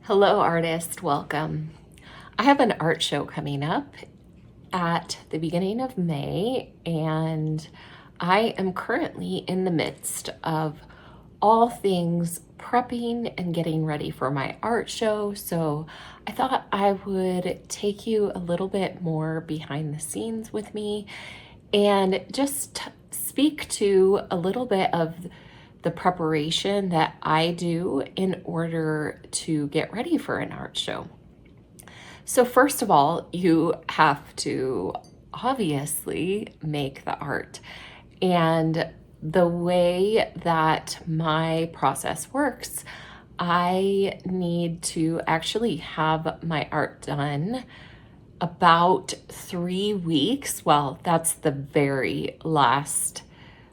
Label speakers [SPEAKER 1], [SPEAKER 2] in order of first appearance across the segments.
[SPEAKER 1] Hello, artist. Welcome. I have an art show coming up at the beginning of May, and I am currently in the midst of all things prepping and getting ready for my art show. So I thought I would take you a little bit more behind the scenes with me and just speak to a little bit of the preparation that I do in order to get ready for an art show. So first of all, you have to obviously make the art. And the way that my process works, I need to actually have my art done about 3 weeks. Well, that's the very last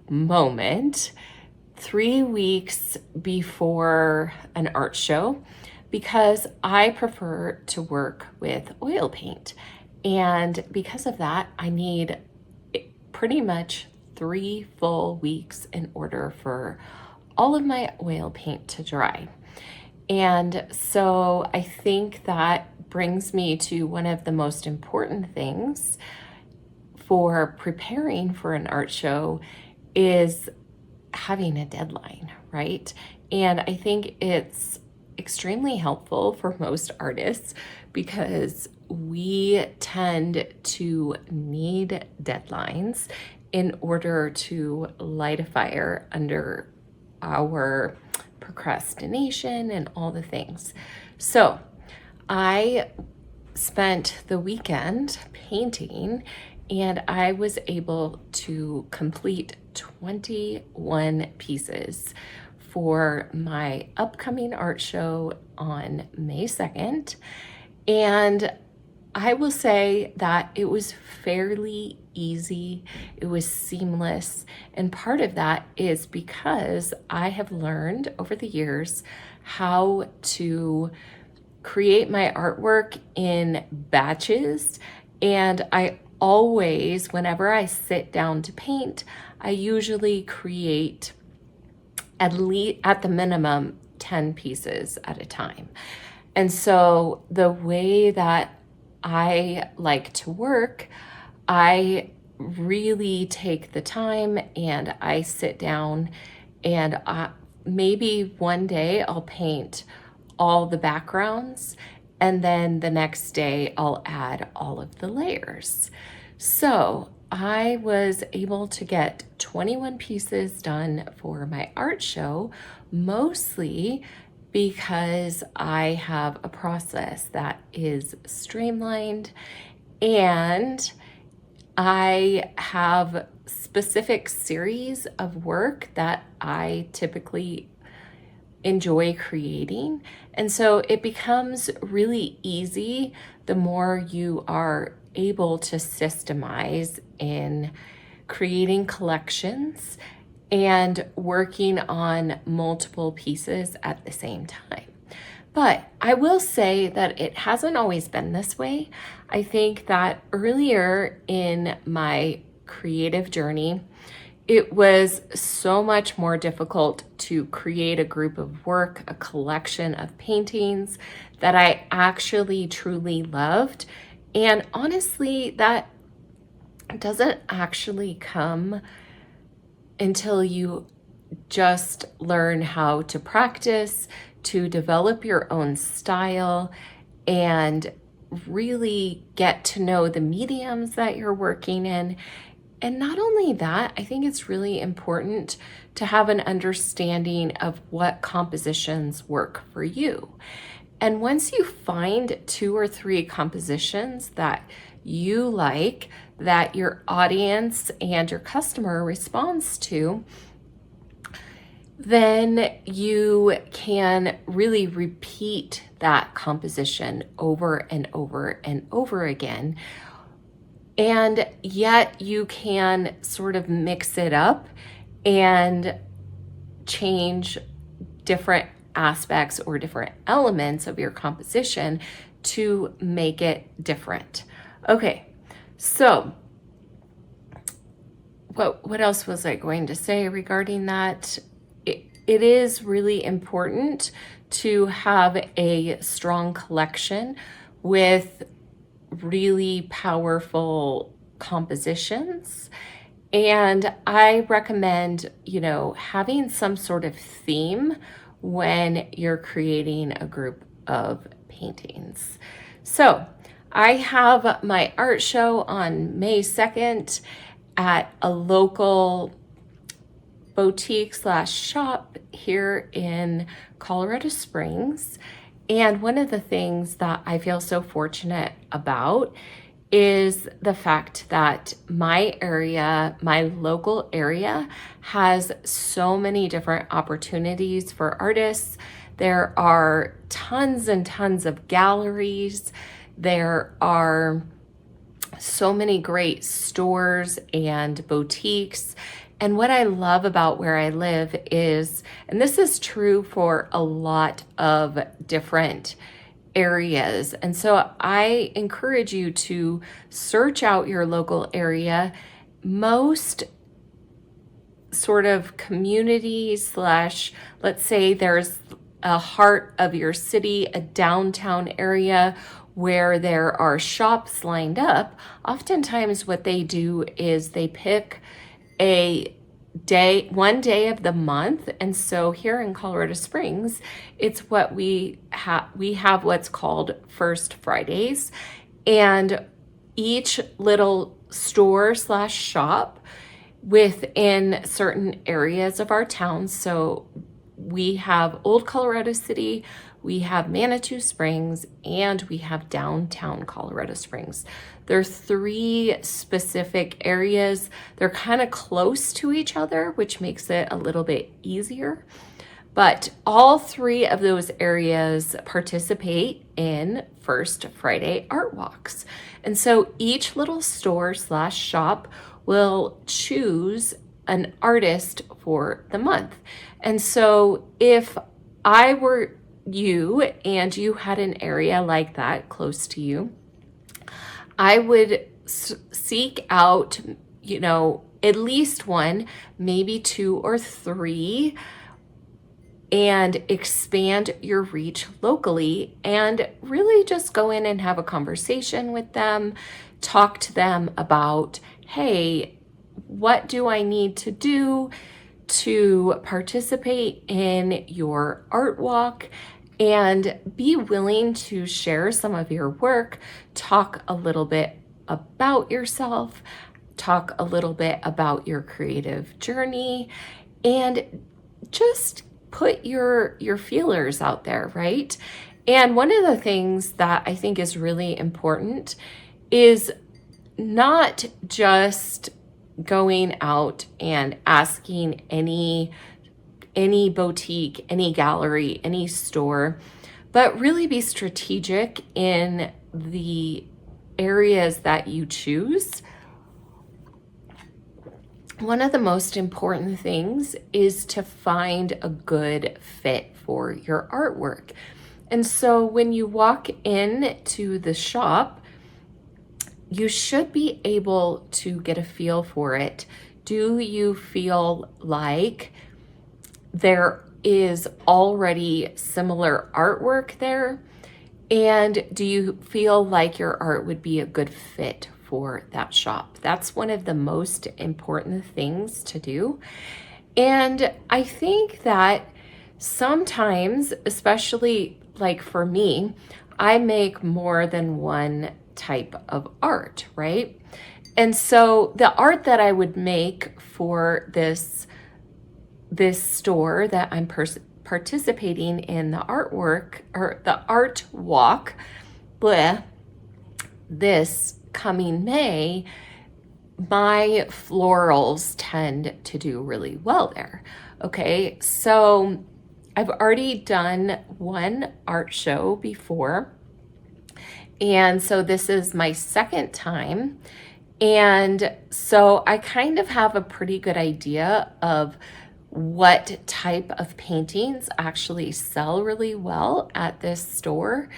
[SPEAKER 1] moment, 3 weeks before an art show, because I prefer to work with oil paint. And because of that, I need pretty much 3 full weeks in order for all of my oil paint to dry. And so I think that brings me to one of the most important things for preparing for an art show is having a deadline, right? And I think it's extremely helpful for most artists because we tend to need deadlines in order to light a fire under our procrastination and all the things. So I spent the weekend painting and I was able to complete 21 pieces for my upcoming art show on May 2nd. And I will say that it was fairly easy. It was seamless. And part of that is because I have learned over the years how to create my artwork in batches. And I always, whenever I sit down to paint, I usually create at the minimum 10 pieces at a time. And so the way that I like to work, I really take the time and I sit down and maybe one day I'll paint all the backgrounds and then the next day I'll add all of the layers. So I was able to get 21 pieces done for my art show, mostly because I have a process that is streamlined and I have specific series of work that I typically enjoy creating. And so it becomes really easy the more you are able to systemize in creating collections and working on multiple pieces at the same time. But I will say that it hasn't always been this way. I think that earlier in my creative journey, it was so much more difficult to create a group of work, a collection of paintings that I actually truly loved. And honestly, that doesn't actually come until you just learn how to practice, to develop your own style, and really get to know the mediums that you're working in. And not only that, I think it's really important to have an understanding of what compositions work for you. And once you find 2 or 3 compositions that you like, that your audience and your customer responds to, then you can really repeat that composition over and over and over again. And yet you can sort of mix it up and change different aspects or different elements of your composition to make it different. Okay, so what else was I going to say regarding that? it is really important to have a strong collection with really powerful compositions. And I recommend, having some sort of theme when you're creating a group of paintings. So I have my art show on May 2nd at a local boutique / shop here in Colorado Springs. And one of the things that I feel so fortunate about is the fact that my local area, has so many different opportunities for artists. There are tons and tons of galleries. There are so many great stores and boutiques. And what I love about where I live is, and this is true for a lot of different areas, and so I encourage you to search out your local area. Most sort of communities / let's say there's a heart of your city, a downtown area where there are shops lined up. Oftentimes what they do is they pick one day of the month. And so here in Colorado Springs, it's what we have what's called First Fridays. And each little store / shop within certain areas of our town. So we have Old Colorado City, we have Manitou Springs, and we have downtown Colorado Springs. There are 3 specific areas. They're kind of close to each other, which makes it a little bit easier. But all 3 of those areas participate in First Friday art walks. And so each little store / shop will choose an artist for the month. And so if I were you and you had an area like that close to you, I would seek out, at least 1, maybe 2 or 3, and expand your reach locally, and really just go in and have a conversation with them, talk to them about, hey, what do I need to do to participate in your art walk? And be willing to share some of your work, talk a little bit about yourself, talk a little bit about your creative journey, and just put your feelers out there, right? And one of the things that I think is really important is not just going out and asking any boutique, any gallery, any store, but really be strategic in the areas that you choose. One of the most important things is to find a good fit for your artwork. And so when you walk in to the shop, you should be able to get a feel for it. Do you feel like there is already similar artwork there? And do you feel like your art would be a good fit for that shop? That's one of the most important things to do. And I think that sometimes, especially like for me, I make more than one type of art, right? And so the art that I would make for this store that I'm participating in the artwork or the art walk, this coming May, my florals tend to do really well there. Okay, so I've already done one art show before, and so this is my second time. And so I kind of have a pretty good idea of what type of paintings actually sell really well at this store.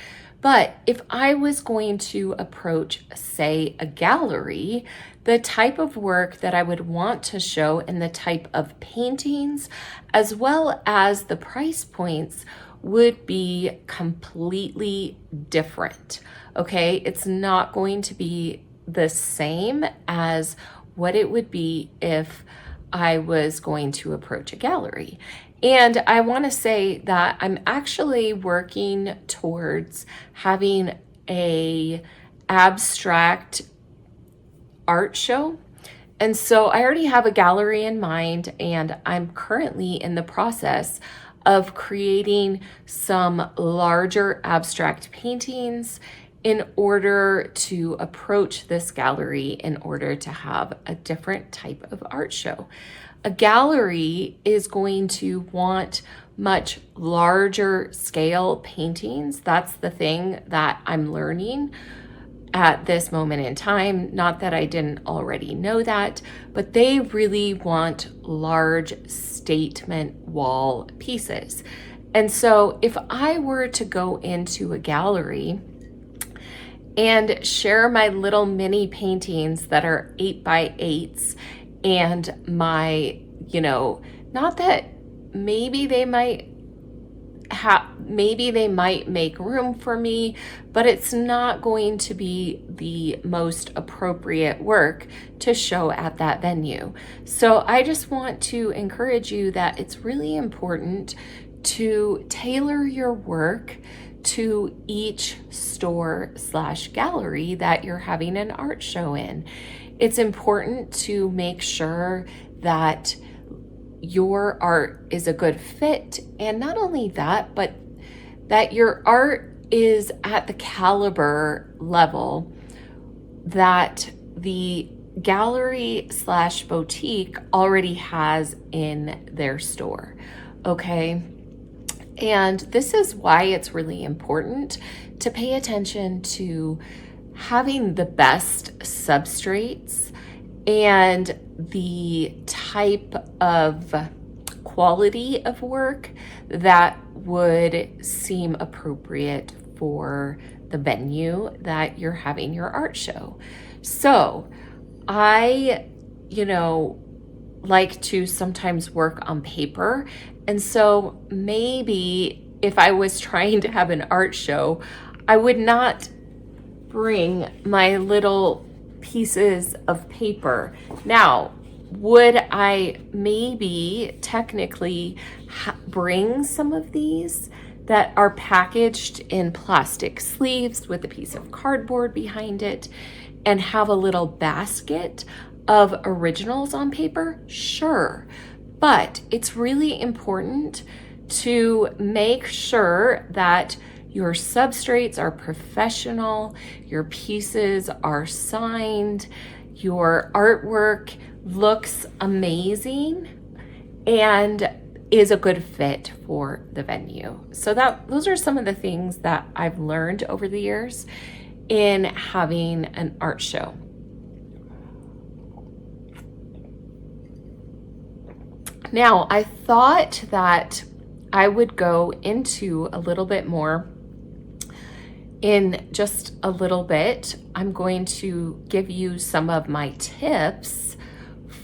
[SPEAKER 1] But if I was going to approach, say, a gallery, the type of work that I would want to show and the type of paintings, as well as the price points, would be completely different. Okay, it's not going to be the same as what it would be if I was going to approach a gallery. And I want to say that I'm actually working towards having a abstract art show. And so I already have a gallery in mind, and I'm currently in the process of creating some larger abstract paintings in order to approach this gallery in order to have a different type of art show. A gallery is going to want much larger scale paintings. That's the thing that I'm learning at this moment in time. Not that I didn't already know that, but they really want large statement wall pieces. And so if I were to go into a gallery and share my little mini paintings that are 8x8s and my, not that maybe they might make room for me, but it's not going to be the most appropriate work to show at that venue. So I just want to encourage you that it's really important to tailor your work to each store/gallery that you're having an art show in. It's important to make sure that your art is a good fit, and not only that, but that your art is at the caliber level that the gallery/boutique already has in their store. Okay. And this is why it's really important to pay attention to having the best substrates and the type of quality of work that would seem appropriate for the venue that you're having your art show. So I, like to sometimes work on paper. And so maybe if I was trying to have an art show, I would not bring my little pieces of paper. Now, would I maybe technically bring some of these that are packaged in plastic sleeves with a piece of cardboard behind it and have a little basket of originals on paper? Sure. But it's really important to make sure that your substrates are professional, your pieces are signed, your artwork looks amazing, and is a good fit for the venue. So those are some of the things that I've learned over the years in having an art show. Now, I thought that I would go into a little bit more in just a little bit. I'm going to give you some of my tips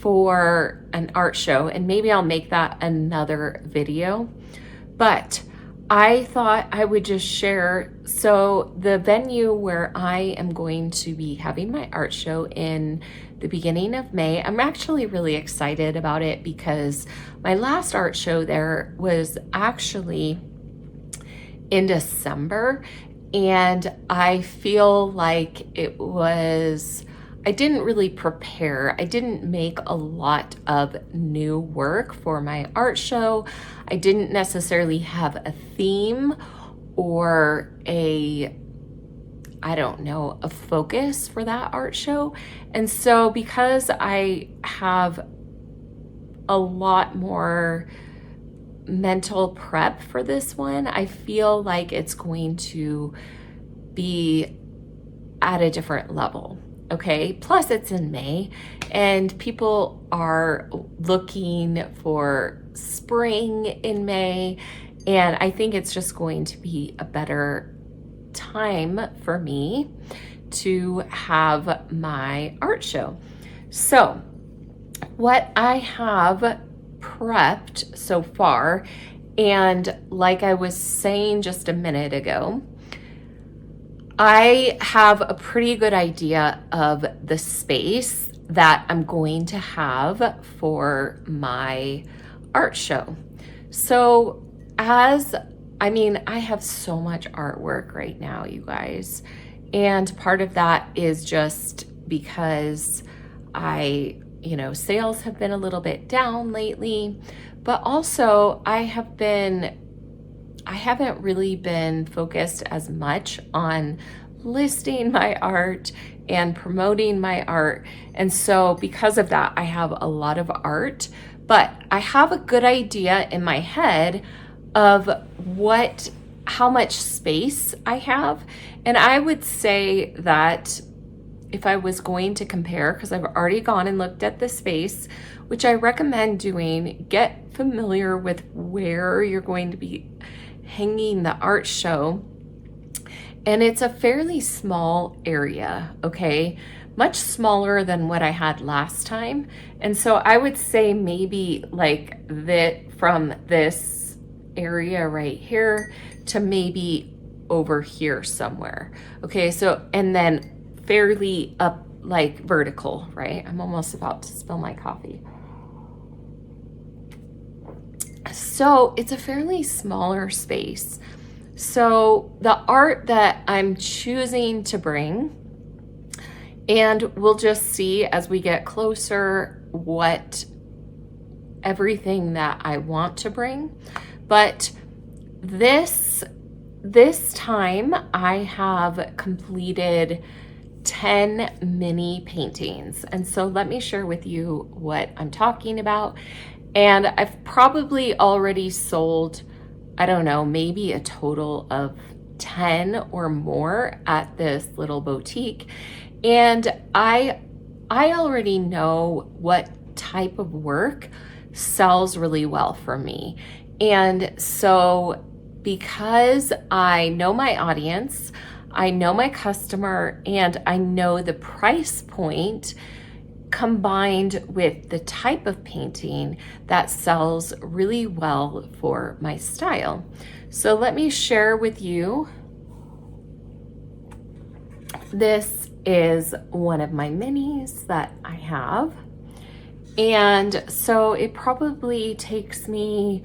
[SPEAKER 1] for an art show, and maybe I'll make that another video. But I thought I would just share. So the venue where I am going to be having my art show in the beginning of May, I'm actually really excited about it because my last art show there was actually in December, and I feel like I didn't really prepare. I didn't make a lot of new work for my art show. I didn't necessarily have a theme or a focus for that art show. And so because I have a lot more mental prep for this one, I feel like it's going to be at a different level. Okay, plus it's in May and people are looking for spring in May, and I think it's just going to be a better time for me to have my art show. So what I have prepped so far, and like I was saying just a minute ago, I have a pretty good idea of the space that I'm going to have for my art show. So I have so much artwork right now, you guys. And part of that is just because sales have been a little bit down lately, but also I haven't really been focused as much on listing my art and promoting my art. And so because of that, I have a lot of art, but I have a good idea in my head of how much space I have. And I would say that if I was going to compare, because I've already gone and looked at the space, which I recommend doing, get familiar with where you're going to be hanging the art show. And it's a fairly small area, okay? Much smaller than what I had last time. And so I would say maybe like that from this area right here to maybe over here somewhere. Okay, so, and then fairly up, like vertical, right? I'm almost about to spill my coffee. So it's a fairly smaller space. So the art that I'm choosing to bring, and we'll just see as we get closer what everything that I want to bring. But this time I have completed 10 mini paintings. And so let me share with you what I'm talking about. And I've probably already sold, I don't know, maybe a total of 10 or more at this little boutique. And I already know what type of work sells really well for me. And so because I know my audience, I know my customer, and I know the price point combined with the type of painting that sells really well for my style. So let me share with you. This is one of my minis that I have. And so it probably takes me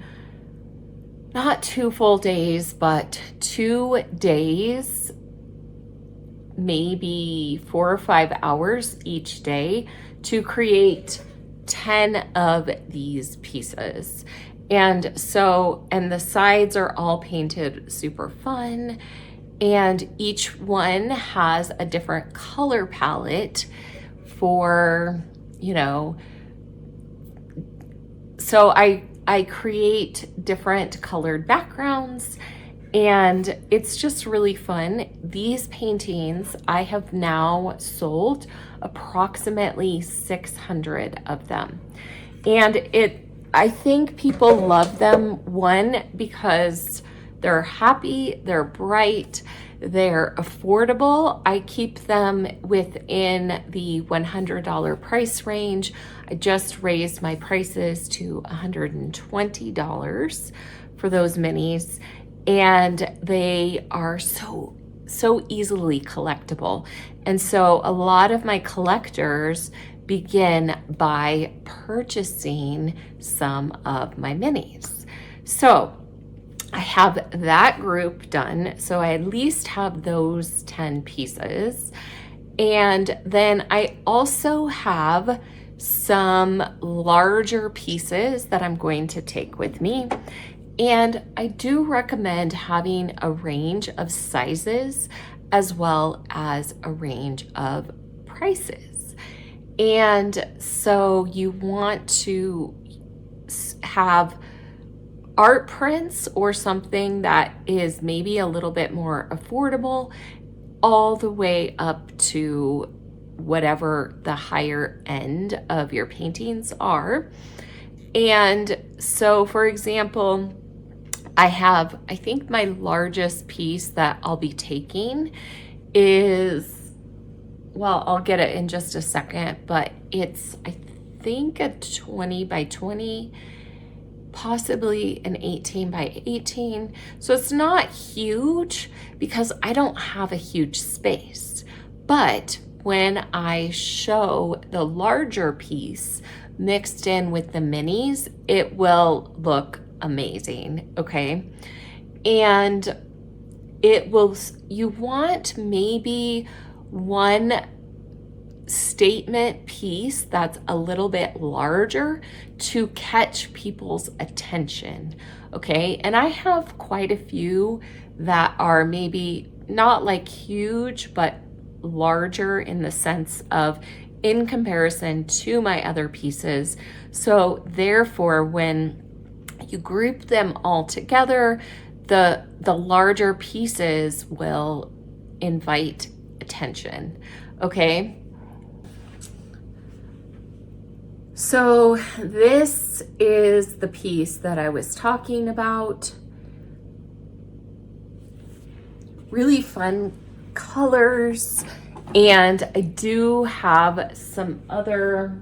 [SPEAKER 1] not 2 full days, but 2 days, maybe 4 or 5 hours each day to create 10 of these pieces. And so, and the sides are all painted super fun, and each one has a different color palette for, so I create different colored backgrounds, and it's just really fun. These paintings, I have now sold approximately 600 of them. And I think people love them, one, because they're happy, they're bright, they're affordable. I keep them within the $100 price range. I just raised my prices to $120 for those minis, and they are so easily collectible. And so a lot of my collectors begin by purchasing some of my minis. So I have that group done. So I at least have those 10 pieces. And then I also have some larger pieces that I'm going to take with me. And I do recommend having a range of sizes as well as a range of prices. And so you want to have art prints or something that is maybe a little bit more affordable, all the way up to whatever the higher end of your paintings are. And so, for example, I think my largest piece that I'll be taking is, well, I'll get it in just a second, but it's, I think, a 20 by 20, possibly an 18 by 18. So it's not huge because I don't have a huge space. But when I show the larger piece mixed in with the minis, it will look amazing, okay? And it will, you want maybe one statement piece that's a little bit larger to catch people's attention, okay? And I have quite a few that are maybe not like huge, but larger in the sense of in comparison to my other pieces. So therefore, when you group them all together, the larger pieces will invite attention, okay? So this is the piece that I was talking about. Really fun colors, and I do have some other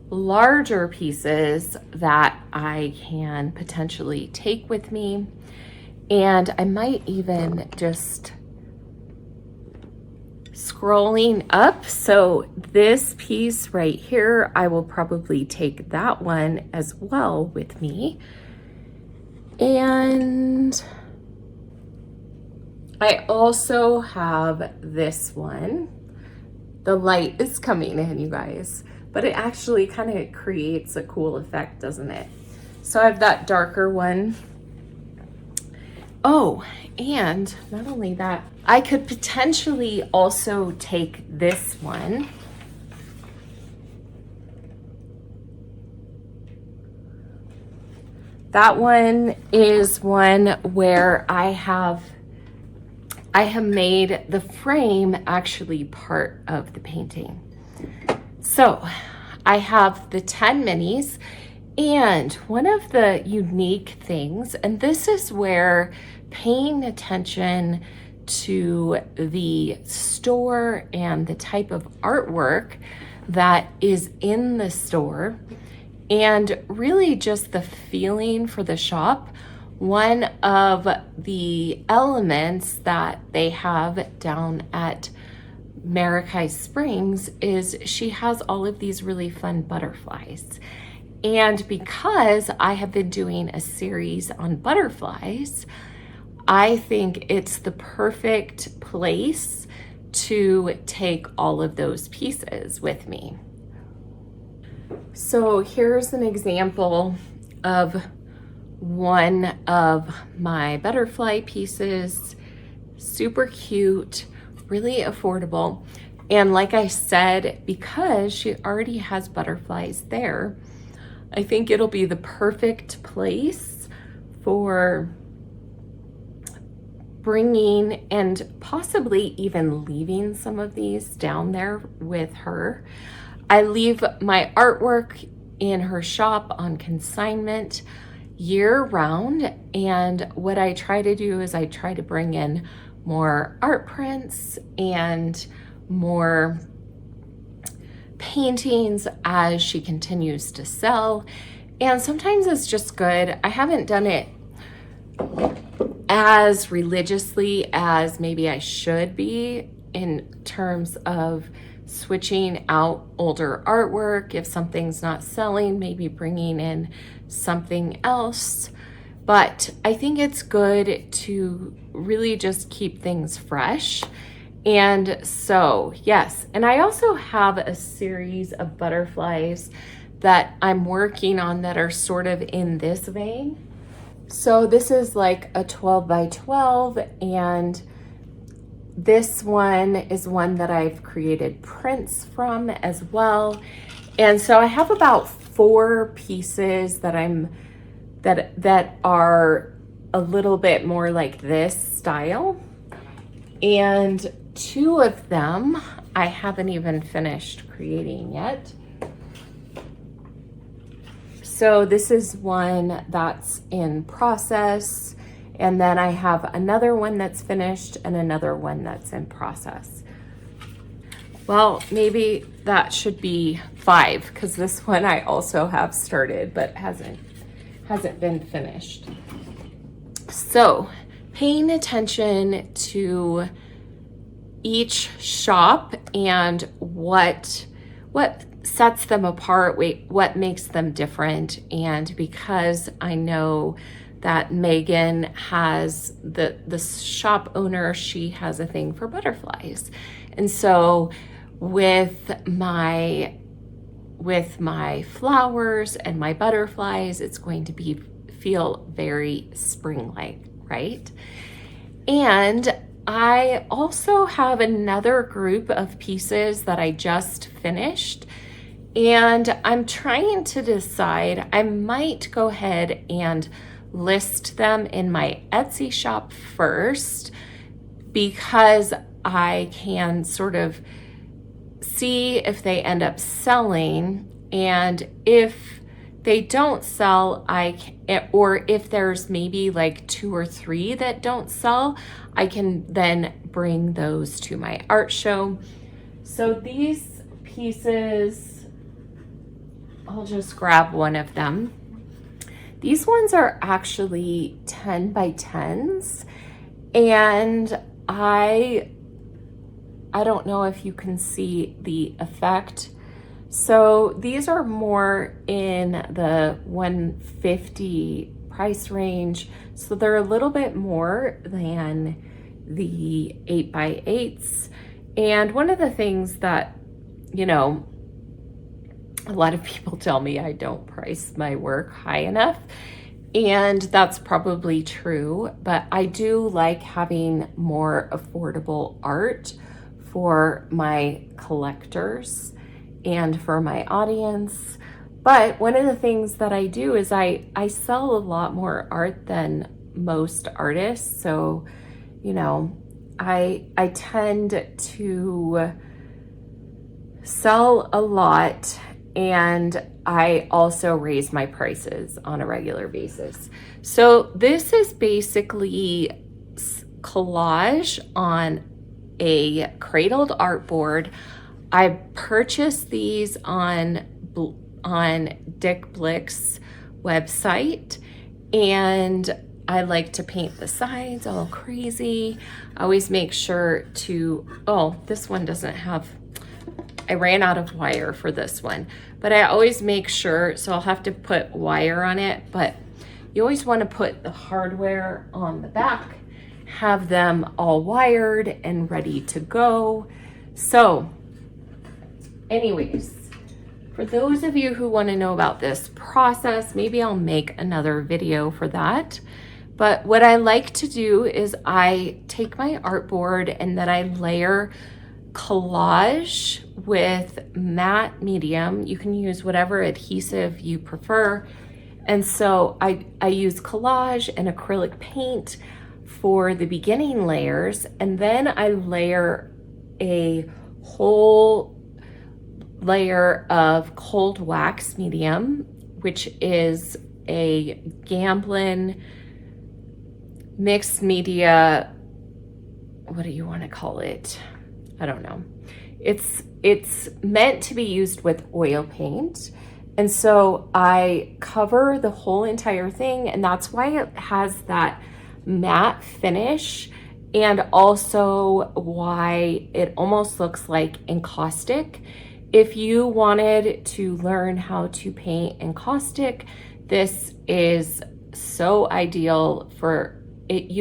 [SPEAKER 1] larger pieces that I can potentially take with me, and I might even just scrolling up. So this piece right here, I will probably take that one as well with me. And I also have this one. The light is coming in, you guys, but it actually kind of creates a cool effect, doesn't it? So I have that darker one. Oh, and not only that, I could potentially also take this one. That one is one where I have made the frame actually part of the painting. So I have the 10 minis, and one of the unique things, and this is where paying attention to the store and the type of artwork that is in the store, and really just the feeling for the shop. One of the elements that they have down at Maracay Springs is she has all of these really fun butterflies. And because I have been doing a series on butterflies, I think it's the perfect place to take all of those pieces with me. So here's an example of one of my butterfly pieces. Super cute, really affordable. And like I said, because she already has butterflies there, I think it'll be the perfect place for bringing and possibly even leaving some of these down there with her. I leave my artwork in her shop on consignment year round, and what I try to do is I try to bring in more art prints and more paintings as she continues to sell. And sometimes it's just good. I haven't done it as religiously as maybe I should be in terms of switching out older artwork. If something's not selling, maybe bringing in something else. But I think it's good to really just keep things fresh. And so, yes, and I also have a series of butterflies that I'm working on that are sort of in this vein. So this is like a 12 by 12, and this one is one that I've created prints from as well. And so I have about 4 pieces that that are a little bit more like this style. And 2 of them I haven't even finished creating yet. So this is one that's in process, and then I have another one that's finished and another one that's in process. Well, maybe that should be 5, because this one I also have started but hasn't been finished. So paying attention to each shop and what sets them apart, what makes them different. And because I know that Megan has the shop owner, she has a thing for butterflies. And so with my flowers and my butterflies, it's going to feel very spring-like, right? And I also have another group of pieces that I just finished, and I'm trying to decide. I might go ahead and list them in my Etsy shop first, because I can sort of see if they end up selling, and if they don't sell, or if there's maybe like 2 or 3 that don't sell, I can then bring those to my art show. So these pieces, I'll just grab one of them. These ones are actually 10 by 10s, and I don't know if you can see the effect. So these are more in the 150 price range. So they're a little bit more than the 8 by 8s. And one of the things that, you know, a lot of people tell me I don't price my work high enough. And that's probably true, but I do like having more affordable art for my collectors and for my audience. But one of the things that I do is I sell a lot more art than most artists. So, you know, I tend to sell a lot, and I also raise my prices on a regular basis. So this is basically collage on a cradled artboard. I purchased these on Dick Blick's website, and I like to paint the sides all crazy. I always make sure to, oh, this one doesn't have, I ran out of wire for this one, but I always make sure, so I'll have to put wire on it, but you always want to put the hardware on the back, have them all wired and ready to go. So anyways, for those of you who want to know about this process, maybe I'll make another video for that. But what I like to do is I take my artboard and then I layer collage with matte medium. You can use whatever adhesive you prefer. And so I use collage and acrylic paint for the beginning layers, and then I layer a whole layer of cold wax medium, which is a Gamblin mixed media, what do you want to call it? I don't know. It's meant to be used with oil paint. And so I cover the whole entire thing, and that's why it has that matte finish, and also why it almost looks like encaustic. If you wanted to learn how to paint encaustic, this is so ideal for it.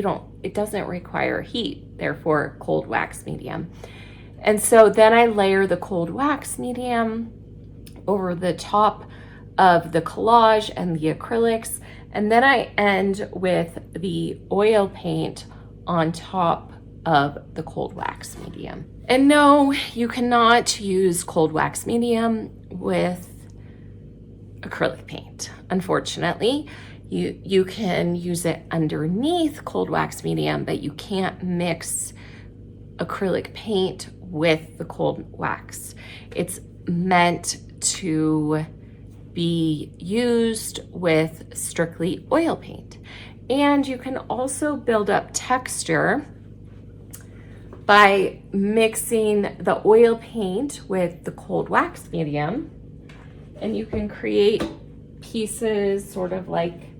[SPEAKER 1] It doesn't require heat, therefore cold wax medium. And so then I layer the cold wax medium over the top of the collage and the acrylics, and then I end with the oil paint on top of the cold wax medium. And no, you cannot use cold wax medium with acrylic paint. Unfortunately, you can use it underneath cold wax medium, but you can't mix acrylic paint with the cold wax. It's meant to be used with strictly oil paint. And you can also build up texture by mixing the oil paint with the cold wax medium, and you can create pieces sort of like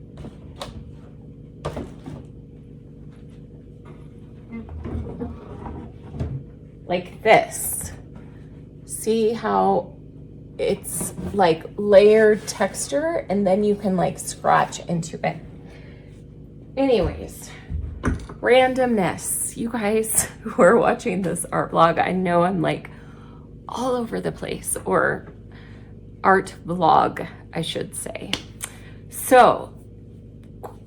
[SPEAKER 1] this. See how it's like layered texture, and then you can like scratch into it. Anyways, randomness. You guys who are watching this art vlog, I know I'm like all over the place, or art vlog, I should say. So,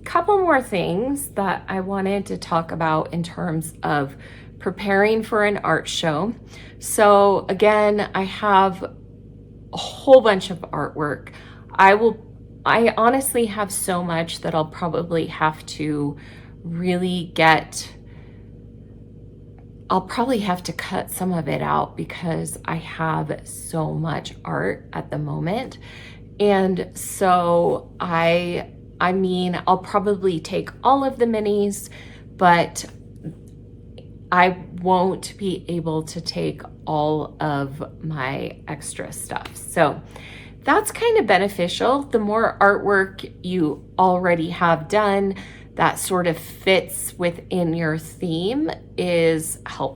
[SPEAKER 1] couple more things that I wanted to talk about in terms of preparing for an art show. So again, I have a whole bunch of artwork. I honestly have so much that I'll probably have to I'll probably have to cut some of it out because I have so much art at the moment. And so I mean, I'll probably take all of the minis, but I won't be able to take all of my extra stuff. So that's kind of beneficial. The more artwork you already have done that sort of fits within your theme is helpful.